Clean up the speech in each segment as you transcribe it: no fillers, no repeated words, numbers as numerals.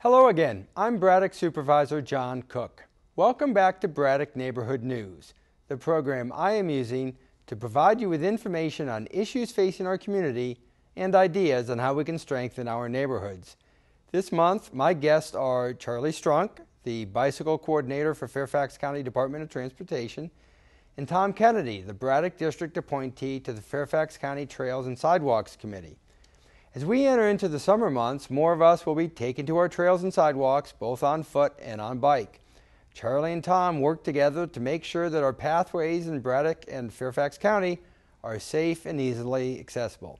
Hello again. I'm Braddock Supervisor John Cook. Welcome back to Braddock Neighborhood News, the program I am using to provide you with information on issues facing our community and ideas on how we can strengthen our neighborhoods. This month, my guests are Charlie Strunk, the Bicycle Coordinator for Fairfax County Department of Transportation, and Tom Kennedy, the Braddock District appointee to the Fairfax County Trails and Sidewalks Committee. As we enter into the summer months, more of us will be taken to our trails and sidewalks, both on foot and on bike. Charlie and Tom work together to make sure that our pathways in Braddock and Fairfax County are safe and easily accessible.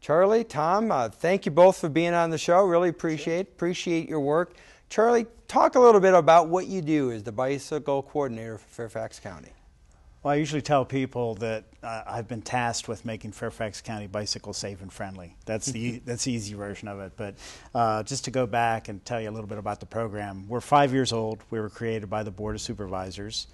Charlie, Tom, thank you both for being on the show. Really appreciate your work. Charlie, talk a little bit about what you do as the Bicycle Coordinator for Fairfax County. Well, I usually tell people that I've been tasked with making Fairfax County bicycle safe and friendly. That's the easy version of it. But just to go back and tell you a little bit about the program, we're 5 years old. We were created by the Board of Supervisors,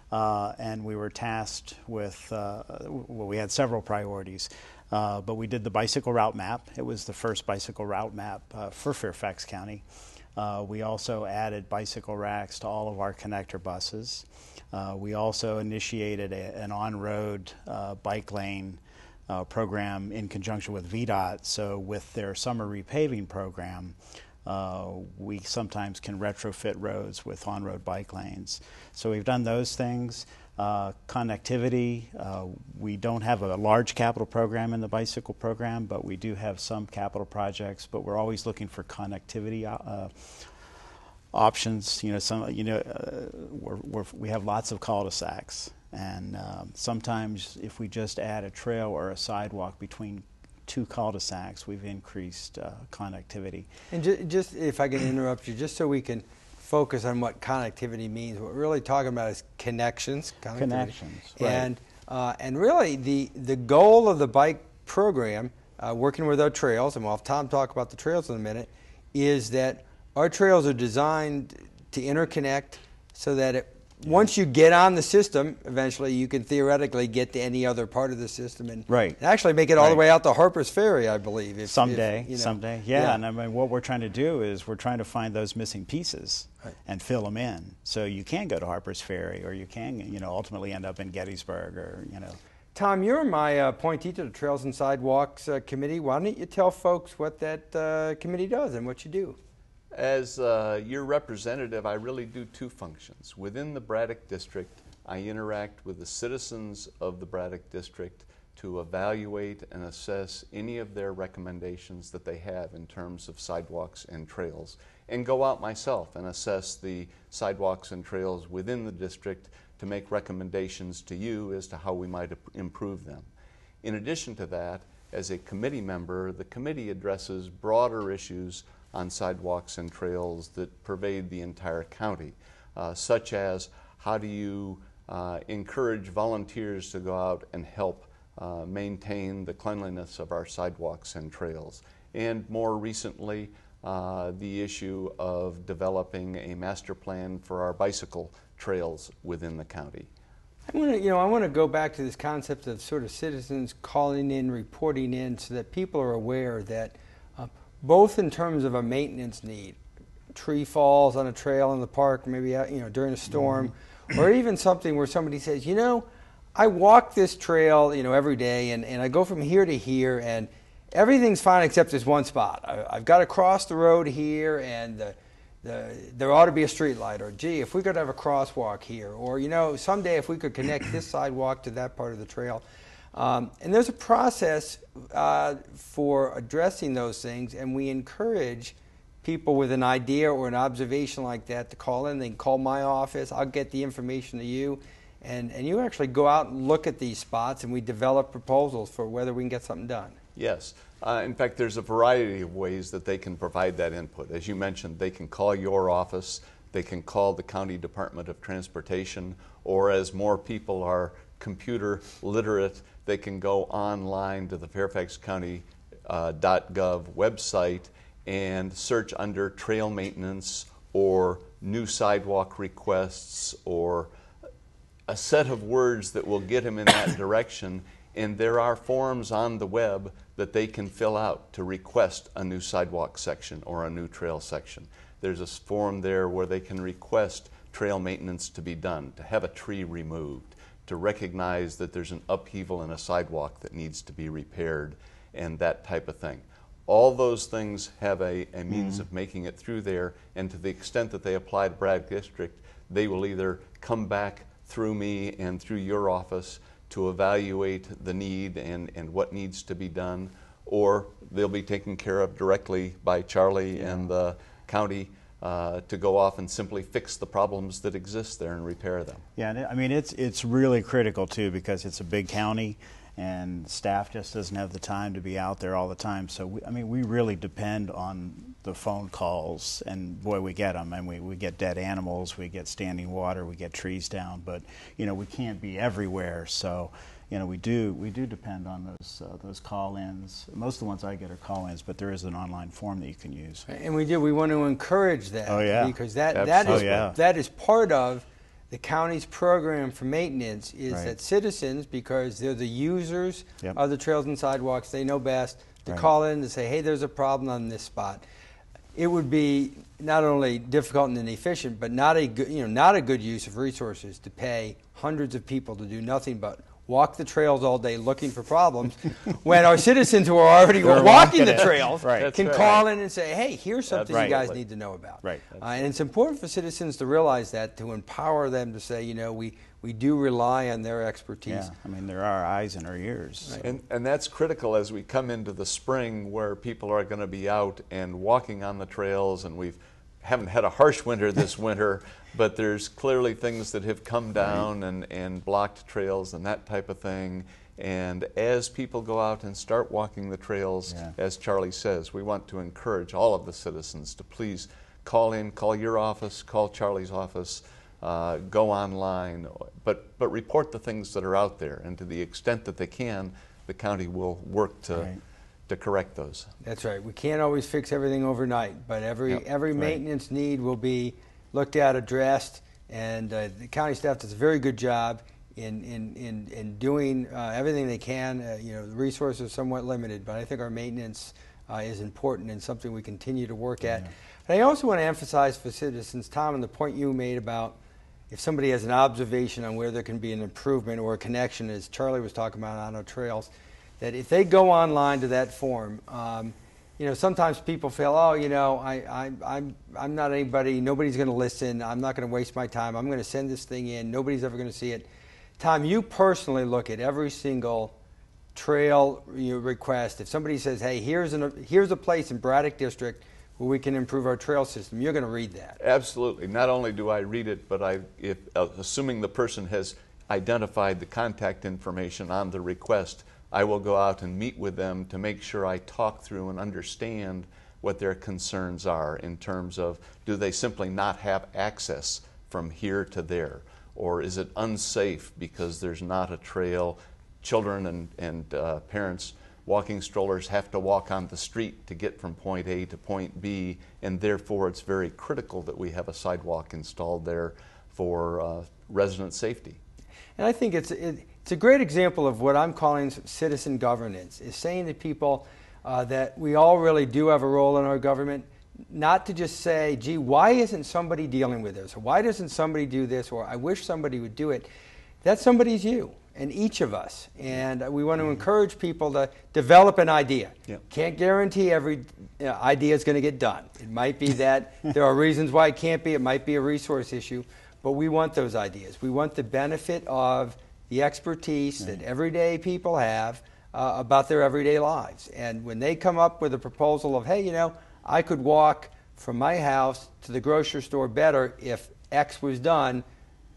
and we were tasked with, well, we had several priorities. But we did the bicycle route map. It was the first bicycle route map for Fairfax County. We also added bicycle racks to all of our connector buses. We also initiated an on-road bike lane program in conjunction with VDOT. So with their summer repaving program, we sometimes can retrofit roads with on-road bike lanes. So we've done those things. Connectivity, we don't have a large capital program in the bicycle program, but we do have some capital projects, but we're always looking for connectivity options. We have lots of cul-de-sacs, and sometimes if we just add a trail or a sidewalk between two cul-de-sacs, we've increased connectivity. And just if I can interrupt you, just so we can focus on what connectivity means, what we're really talking about is connections. Connections, right. And really the goal of the bike program, working with our trails, and we'll have Tom talk about the trails in a minute, is that our trails are designed to interconnect so that once you get on the system, eventually you can theoretically get to any other part of the system and actually make it all the way out to Harper's Ferry, I believe. Someday. Yeah, and I mean, what we're trying to do is we're trying to find those missing pieces and fill them in. So you can go to Harper's Ferry, or you can, ultimately end up in Gettysburg, or, Tom, you're my appointee to the Trails and Sidewalks Committee. Why don't you tell folks what that committee does and what you do? As your representative, I really do two functions. Within the Braddock District, I interact with the citizens of the Braddock District to evaluate and assess any of their recommendations that they have in terms of sidewalks and trails, and go out myself and assess the sidewalks and trails within the district to make recommendations to you as to how we might improve them. In addition to that, as a committee member, the committee addresses broader issues on sidewalks and trails that pervade the entire county, such as how do you encourage volunteers to go out and help maintain the cleanliness of our sidewalks and trails, and more recently the issue of developing a master plan for our bicycle trails within the county. I want to go back to this concept of sort of citizens calling in, reporting in, so that people are aware that both in terms of a maintenance need, tree falls on a trail in the park, maybe during a storm, or even something where somebody says, I walk this trail, every day, and I go from here to here, and everything's fine except this one spot. I've got to cross the road here, and there ought to be a street light, or gee, if we could have a crosswalk here, or someday if we could connect this sidewalk to that part of the trail. And there's a process for addressing those things, and we encourage people with an idea or an observation like that to call in. They can call my office. I'll get the information to you, and you actually go out and look at these spots, and we develop proposals for whether we can get something done. Yes. In fact, there's a variety of ways that they can provide that input. As you mentioned, they can call your office, they can call the County Department of Transportation, or as more people are computer literate, they can go online to the Fairfax County .gov website and search under trail maintenance or new sidewalk requests, or a set of words that will get them in that direction, And there are forms on the web that they can fill out to request a new sidewalk section or a new trail section. There's a form there where they can request trail maintenance to be done, to have a tree removed, to recognize that there's an upheaval in a sidewalk that needs to be repaired, and that type of thing. All those things have a means of making it through there, and to the extent that they apply to Braddock District, they will either come back through me and through your office to evaluate the need and what needs to be done, or they'll be taken care of directly by Charlie and the county to go off and simply fix the problems that exist there and repair them. Yeah, and I mean, it's really critical too, because it's a big county and staff just doesn't have the time to be out there all the time. So we really depend on the phone calls, and boy, we get them. And we get dead animals, we get standing water, we get trees down, but we can't be everywhere. So we do depend on those call-ins. Most of the ones I get are call-ins, but there is an online form that you can use. And we want to encourage that. Oh, yeah. Because that is part of the county's program for maintenance, is Right. that citizens, because they're the users Yep. of the trails and sidewalks, they know best, to Right. call in to say, hey, there's a problem on this spot. It would be not only difficult and inefficient, but not a good use of resources to pay hundreds of people to do nothing but walk the trails all day looking for problems when our citizens who are already walking the trails Right. can call in and say, hey, here's something you guys need to know about. Right. And it's important for citizens to realize that, to empower them to say, we do rely on their expertise. Yeah, I mean, there are eyes in our ears. Right. So. And that's critical as we come into the spring, where people are going to be out and walking on the trails, and we haven't had a harsh winter this winter, but there's clearly things that have come down and blocked trails and that type of thing. And as people go out and start walking the trails, as Charlie says, we want to encourage all of the citizens to please call in, call your office, call Charlie's office, go online, but report the things that are out there. And to the extent that they can, the county will work to correct those. That's right. We can't always fix everything overnight, but every maintenance need will be looked at, addressed, and the county staff does a very good job in doing everything they can. The resources are somewhat limited, but I think our maintenance is important and something we continue to work at. And I also want to emphasize for citizens, Tom, and the point you made about if somebody has an observation on where there can be an improvement or a connection, as Charlie was talking about on our trails, that if they go online to that form, sometimes people feel, I'm not anybody, nobody's going to listen, I'm not going to waste my time, I'm going to send this thing in, nobody's ever going to see it. Tom, you personally look at every single trail request. If somebody says, hey, here's a place in Braddock District where we can improve our trail system, you're going to read that. Absolutely. Not only do I read it, but assuming the person has identified the contact information on the request, I will go out and meet with them to make sure I talk through and understand what their concerns are in terms of, do they simply not have access from here to there? Or is it unsafe because there's not a trail? Children and parents walking strollers have to walk on the street to get from point A to point B, and therefore it's very critical that we have a sidewalk installed there for resident safety. And I think it's a great example of what I'm calling citizen governance, is saying to people that we all really do have a role in our government, not to just say, gee, why isn't somebody dealing with this? Or why doesn't somebody do this? Or I wish somebody would do it. That somebody's you and each of us. And we want to encourage people to develop an idea. Can't guarantee every idea is going to get done. It might be that there are reasons why it can't be. It might be a resource issue. But we want those ideas. We want the benefit of the expertise that everyday people have about their everyday lives. And when they come up with a proposal of, hey, I could walk from my house to the grocery store better if X was done,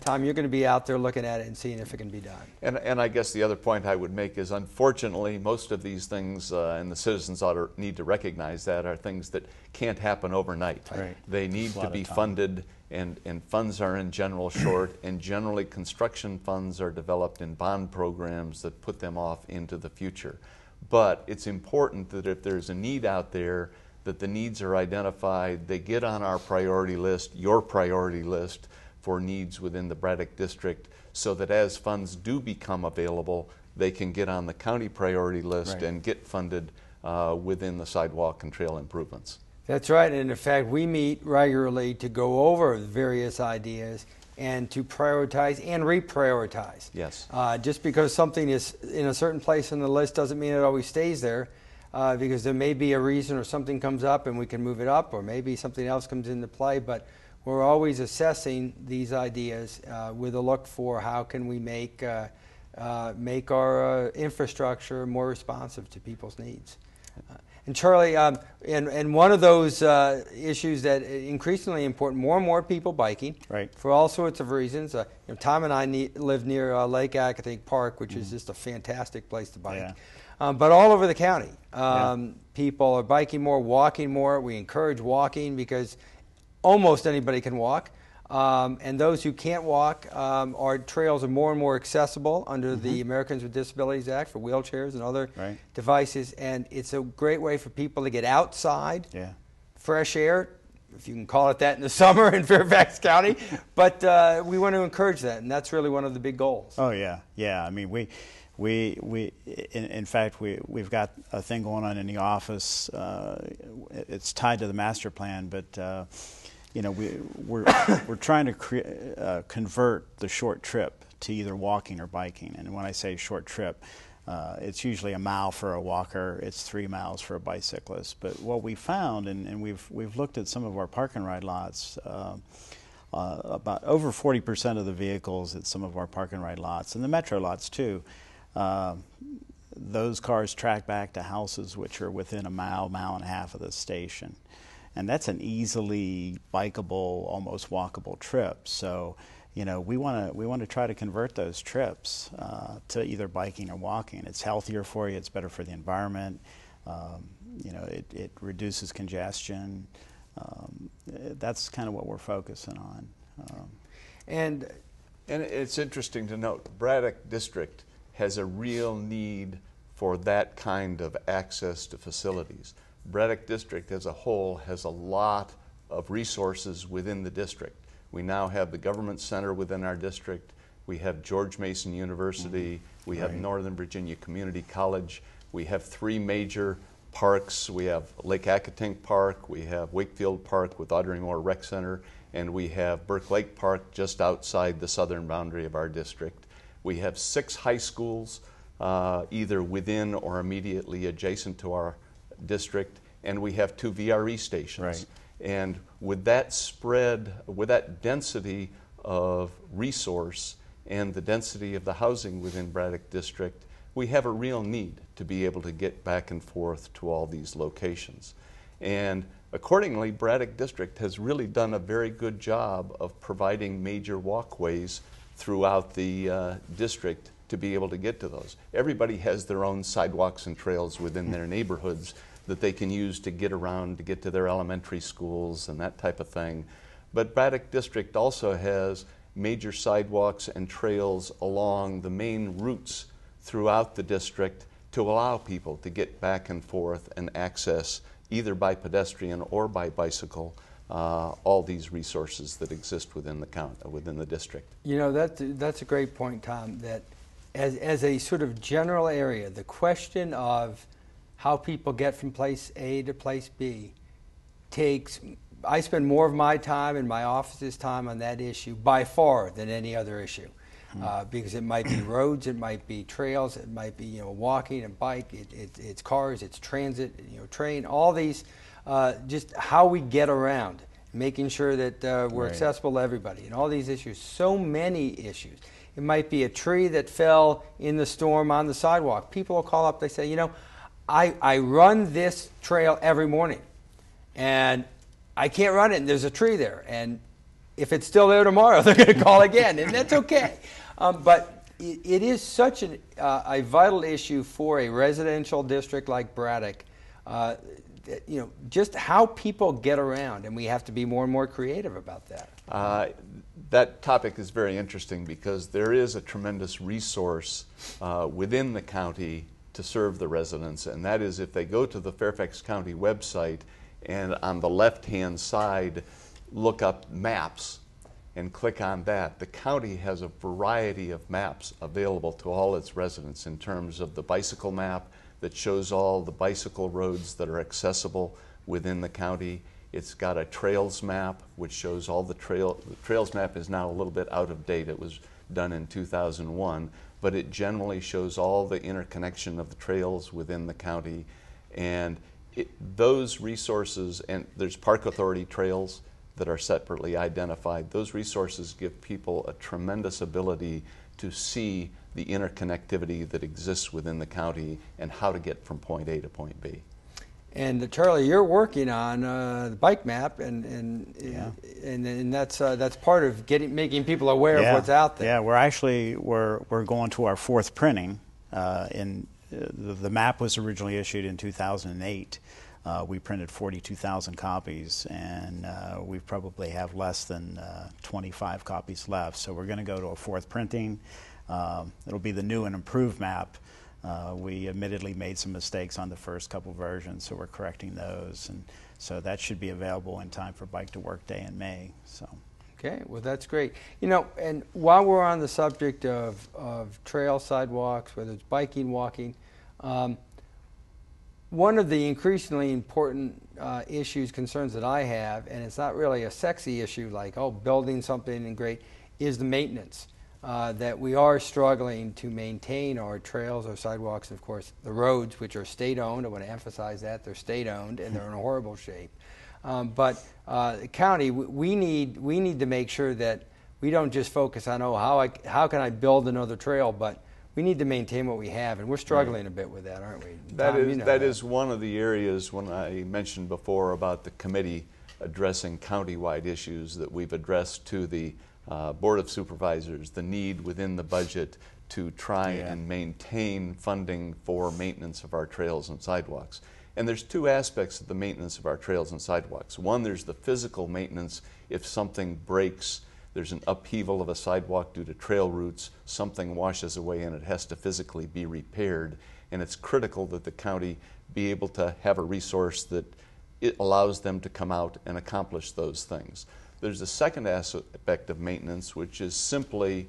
Tom, you're going to be out there looking at it and seeing if it can be done. And I guess the other point I would make is, unfortunately, most of these things, and the citizens need to recognize that, are things that can't happen overnight. Right. They need to be funded, and funds are in general short, and generally construction funds are developed in bond programs that put them off into the future. But it's important that if there's a need out there, that the needs are identified, they get on our priority list, your priority list, for needs within the Braddock District, so that as funds do become available, they can get on the county priority list Right. and get funded within the sidewalk and trail improvements. That's right, and in fact, we meet regularly to go over various ideas and to prioritize and reprioritize. Yes. Just because something is in a certain place on the list doesn't mean it always stays there, because there may be a reason or something comes up and we can move it up, or maybe something else comes into play, but we're always assessing these ideas with a look for how can we make our infrastructure more responsive to people's needs. And Charlie, and one of those issues that increasingly important, more and more people biking, Right. for all sorts of reasons. Tom and I live near Lake Acatink Park, which is just a fantastic place to bike. Yeah. But all over the county, Yeah. people are biking more, walking more. We encourage walking because almost anybody can walk. And those who can't walk, our trails are more and more accessible under the Americans with Disabilities Act for wheelchairs and other Right. devices. And it's a great way for people to get outside, Yeah. fresh air, if you can call it that in the summer in Fairfax County. But we want to encourage that, and that's really one of the big goals. Oh yeah, yeah. I mean, in fact, we've got a thing going on in the office. It's tied to the master plan, but you know, we're trying to convert the short trip to either walking or biking. And when I say short trip, it's usually a mile for a walker. It's 3 miles for a bicyclist. But what we found, and we've looked at some of our park and ride lots. About over 40% of the vehicles at some of our park and ride lots, and the metro lots too, those cars track back to houses which are within a mile and a half of the station. And that's an easily bikeable, almost walkable trip. So, you know, we want to try to convert those trips to either biking or walking. It's healthier for you. It's better for the environment. You know, it reduces congestion. That's kind of what we're focusing on. And it's interesting to note, Braddock District has a real need for that kind of access to facilities. Braddock District as a whole has a lot of resources within the district. We now have the government center within our district. We have George Mason University. We have Northern Virginia Community College. We have 3 major parks. We have Lake Acatink Park. We have Wakefield Park with Audrey Moore Rec Center. And we have Burke Lake Park just outside the southern boundary of our district. We have 6 high schools, either within or immediately adjacent to our district, and we have 2 VRE stations. Right. And with that spread, with that density of resource and the density of the housing within Braddock District, we have a real need to be able to get back and forth to all these locations. And accordingly, Braddock District has really done a very good job of providing major walkways throughout the district to be able to get to those. Everybody has their own sidewalks and trails within their neighborhoods that they can use to get around, to get to their elementary schools and that type of thing. But Braddock District also has major sidewalks and trails along the main routes throughout the district to allow people to get back and forth and access, either by pedestrian or by bicycle, all these resources that exist within the within the district. you know, that's a great point, Tom, that as a sort of general area, the question of how people get from place A to place B I spend more of my time and my office's time on that issue by far than any other issue. Because it might be roads, it might be trails, it might be, you know, walking and bike, it's cars, it's transit, you know, train, all these, just how we get around, making sure that we're accessible to everybody, and all these issues, so many issues. It might be a tree that fell in the storm on the sidewalk. People will call up, they say, you know, I run this trail every morning, and I can't run it, and there's a tree there, and if it's still there tomorrow, they're going to call again, and that's okay. But it is such a vital issue for a residential district like Braddock, you know, just how people get around, and we have to be more and more creative about that. That topic is very interesting because there is a tremendous resource within the county to serve the residents, and that is if they go to the Fairfax County website and on the left-hand side look up maps, and click on that, the county has a variety of maps available to all its residents in terms of the bicycle map that shows all the bicycle roads that are accessible within the county. It's got a trails map which shows all the trails map is now a little bit out of date. It was done in 2001, but it generally shows all the interconnection of the trails within the county. And those resources, and there's Park Authority trails that are separately identified. Those resources give people a tremendous ability to see the interconnectivity that exists within the county and how to get from point A to point B. And Charlie, you're working on the bike map, and that's part of making people aware of what's out there. Yeah, we're going to our fourth printing. The map was originally issued in 2008. We printed 42,000 copies, and we probably have less than 25 copies left. So we're going to go to a fourth printing. It'll be the new and improved map. We admittedly made some mistakes on the first couple versions, so we're correcting those. And so that should be available in time for Bike to Work Day in May. So. Okay, well that's great. You know, and while we're on the subject of trail sidewalks, whether it's biking, walking, one of the increasingly important issues, concerns that I have, and it's not really a sexy issue like, oh, building something and great, is the maintenance. That we are struggling to maintain our trails, our sidewalks, and of course the roads, which are state-owned. I want to emphasize that. They're state-owned and they're in a horrible shape. But the county, we need to make sure that we don't just focus on, oh, how can I build another trail, but we need to maintain what we have, and we're struggling a bit with that, aren't we? That is one of the areas when I mentioned before about the committee addressing county-wide issues that we've addressed to the Board of Supervisors, the need within the budget to try and maintain funding for maintenance of our trails and sidewalks. And there's two aspects of the maintenance of our trails and sidewalks. One, there's the physical maintenance. If something breaks, there's an upheaval of a sidewalk due to trail roots, something washes away and it has to physically be repaired. And it's critical that the county be able to have a resource that it allows them to come out and accomplish those things. There's a second aspect of maintenance, which is simply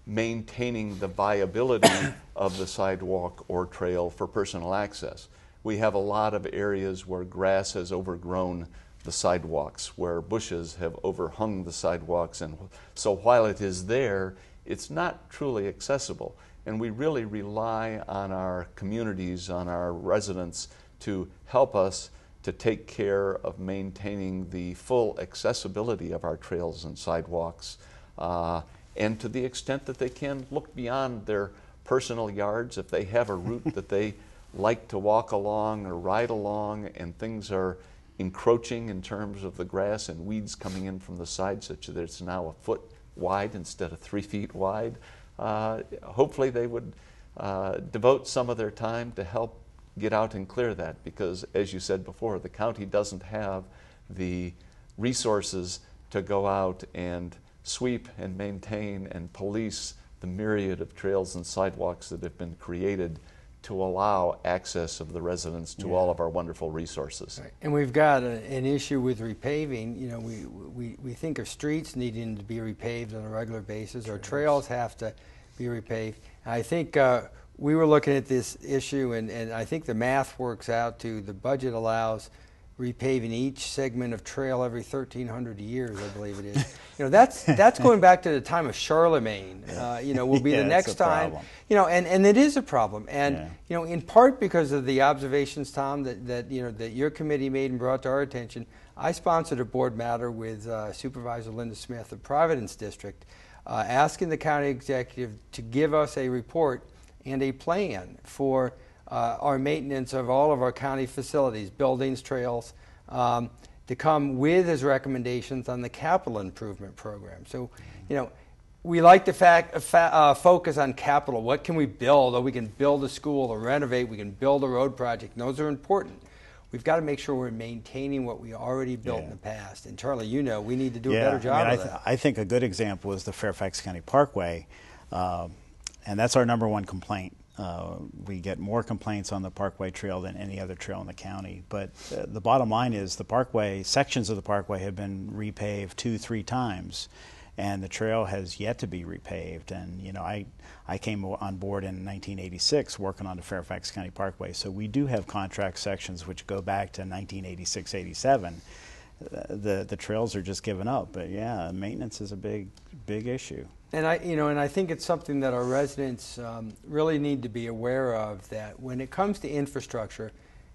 maintaining the viability of the sidewalk or trail for personal access. We have a lot of areas where grass has overgrown the sidewalks, where bushes have overhung the sidewalks, and so while it is there, it's not truly accessible. And we really rely on our communities, on our residents, to help us to take care of maintaining the full accessibility of our trails and sidewalks, and to the extent that they can look beyond their personal yards. If they have a route that they like to walk along or ride along and things are encroaching in terms of the grass and weeds coming in from the side such that it's now a foot wide instead of 3 feet wide, hopefully they would devote some of their time to help get out and clear that, because as you said before, the county doesn't have the resources to go out and sweep and maintain and police the myriad of trails and sidewalks that have been created to allow access of the residents to all of our wonderful resources. Right. And we've got an issue with repaving. You know, we think of streets needing to be repaved on a regular basis, or trails have to be repaved. I think we were looking at this issue, and I think the math works out to the budget allows repaving each segment of trail every 1,300 years, I believe it is. You know, that's going back to the time of Charlemagne. You know, will be the next time. You know, and it is a problem. And you know, in part because of the observations, Tom, that you know that your committee made and brought to our attention. I sponsored a board matter with Supervisor Linda Smith of Providence District, asking the county executive to give us a report and a plan for our maintenance of all of our county facilities, buildings, trails, to come with his recommendations on the capital improvement program. So, you know, we like to focus on capital. What can we build? Oh, we can build a school or renovate. We can build a road project. And those are important. We've got to make sure we're maintaining what we already built in the past. And Charlie, you know, we need to do a better job of that. I think a good example is the Fairfax County Parkway. And that's our number one complaint. We get more complaints on the Parkway Trail than any other trail in the county. But the bottom line is the Parkway, sections of the Parkway have been repaved 2-3 times. and the trail has yet to be repaved. And you know, I came on board in 1986 working on the Fairfax County Parkway, so we do have contract sections which go back to 1986-87. The trails are just giving up, but yeah, maintenance is a big issue. And I think it's something that our residents really need to be aware of, that when it comes to infrastructure,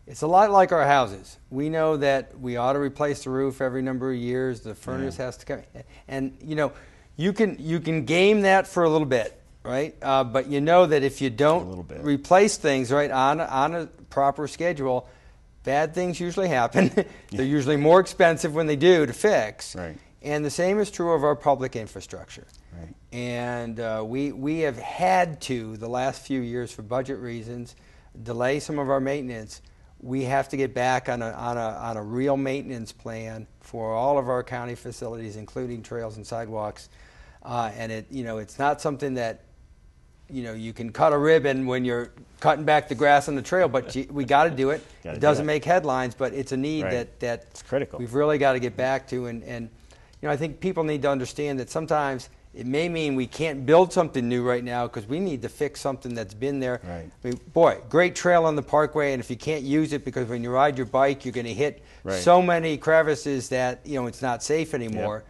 it's a lot like our houses. We know that we ought to replace the roof every number of years. The furnace has to come, and you can game that for a little bit, right? But you know that if you don't replace things right on a proper schedule, bad things usually happen. They're usually more expensive when they do to fix. Right. And the same is true of our public infrastructure. Right. And we have had to, the last few years for budget reasons, delay some of our maintenance. We have to get back on a real maintenance plan for all of our county facilities, including trails and sidewalks. And it's not something that you can cut a ribbon when you're cutting back the grass on the trail, but we got to do it. It doesn't make headlines, but it's a need that's critical. We've really got to get back to. And I think people need to understand that sometimes it may mean we can't build something new right now because we need to fix something that's been there. Right. I mean, boy, great trail on the Parkway, and if you can't use it because when you ride your bike you're going to hit so many crevices that it's not safe anymore,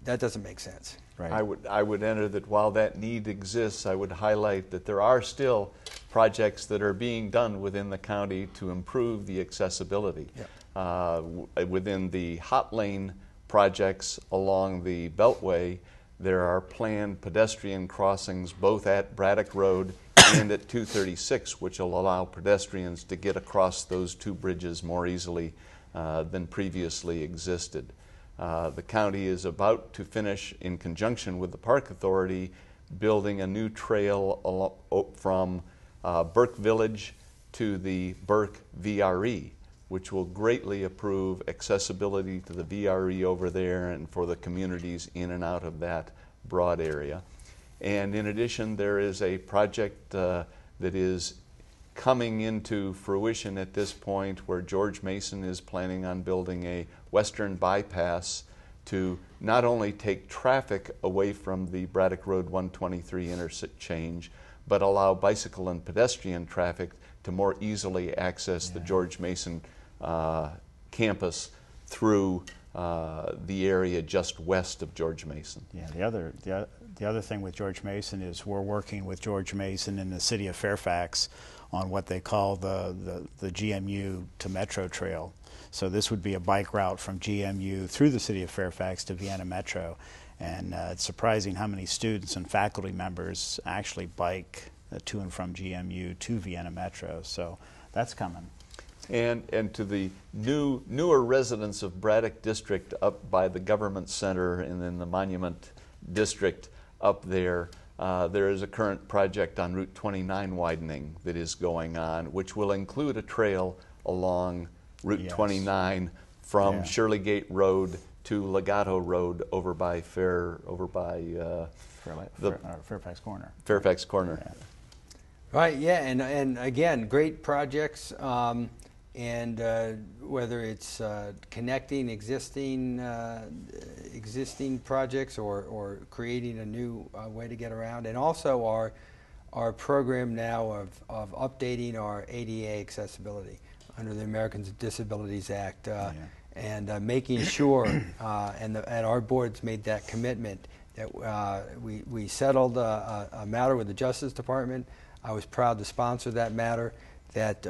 that doesn't make sense. Right. I would enter that while that need exists, I would highlight that there are still projects that are being done within the county to improve the accessibility. Within the hot lane projects along the Beltway, there are planned pedestrian crossings both at Braddock Road and at 236, which will allow pedestrians to get across those two bridges more easily than previously existed. The county is about to finish, in conjunction with the Park Authority, building a new trail from Burke Village to the Burke VRE, which will greatly improve accessibility to the VRE over there and for the communities in and out of that broad area. And in addition, there is a project that is coming into fruition at this point where George Mason is planning on building a western bypass to not only take traffic away from the Braddock Road 123 interchange, but allow bicycle and pedestrian traffic to more easily access the George Mason campus through the area just west of George Mason. Yeah, the other thing with George Mason is we're working with George Mason in the city of Fairfax on what they call the GMU to Metro Trail. So this would be a bike route from GMU through the city of Fairfax to Vienna Metro. And it's surprising how many students and faculty members actually bike to and from GMU to Vienna Metro. So that's coming. And to the newer residents of Braddock District up by the Government Center and then the Monument District up there, there is a current project on Route 29 widening that is going on, which will include a trail along Route 29 from Shirley Gate Road to Legato Road over by Fairfax Corner. Fairfax Corner. Yeah. Right. Yeah. And again, great projects. And whether it's connecting existing projects or creating a new way to get around, and also our program now of updating our ADA accessibility under the Americans with Disabilities Act, and making sure, and our board's made that commitment that we settled a matter with the Justice Department. I was proud to sponsor that matter. That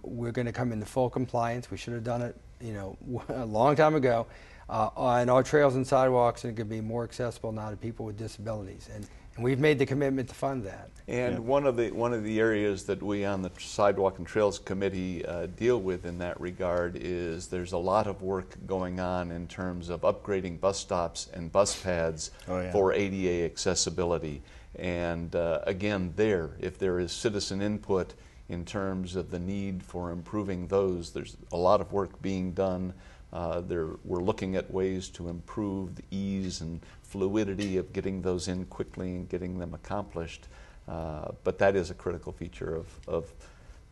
we're going to come into full compliance. We should have done it, a long time ago. And our trails and sidewalks are going to be more accessible now to people with disabilities, and we've made the commitment to fund that. And one of the areas that we on the Sidewalk and Trails Committee deal with in that regard is there's a lot of work going on in terms of upgrading bus stops and bus pads for ADA accessibility. And again, if there is citizen input in terms of the need for improving those, there's a lot of work being done. We're looking at ways to improve the ease and fluidity of getting those in quickly and getting them accomplished. But that is a critical feature of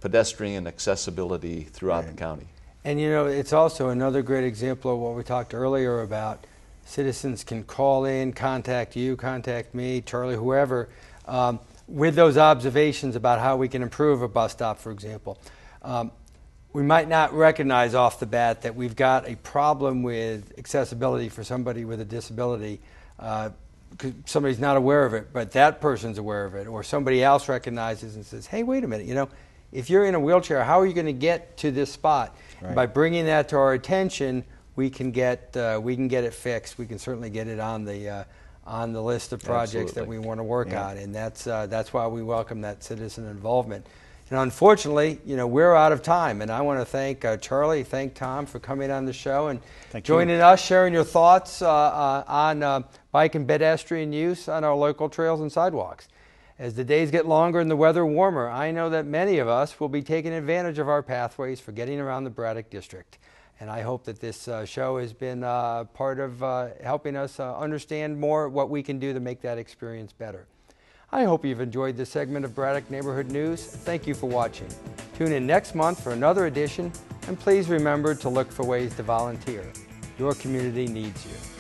pedestrian accessibility throughout the county. And it's also another great example of what we talked earlier about citizens can call in, contact you, contact me, Charlie, whoever, with those observations about how we can improve a bus stop, for example. We might not recognize off the bat that we've got a problem with accessibility for somebody with a disability. Somebody's not aware of it, but that person's aware of it, or somebody else recognizes and says, hey, wait a minute, you know, if you're in a wheelchair, how are you going to get to this spot? Right. By bringing that to our attention, we can get it fixed. We can certainly get it on the list of projects Absolutely. That we want to work on, and that's why we welcome that citizen involvement. And unfortunately, you know, we're out of time, and I want to thank Charlie, thank Tom for coming on the show and joining us, sharing your thoughts on bike and pedestrian use on our local trails and sidewalks. As the days get longer and the weather warmer, I know that many of us will be taking advantage of our pathways for getting around the Braddock District. And I hope that this show has been part of helping us understand more what we can do to make that experience better. I hope you've enjoyed this segment of Braddock Neighborhood News. Thank you for watching. Tune in next month for another edition, and please remember to look for ways to volunteer. Your community needs you.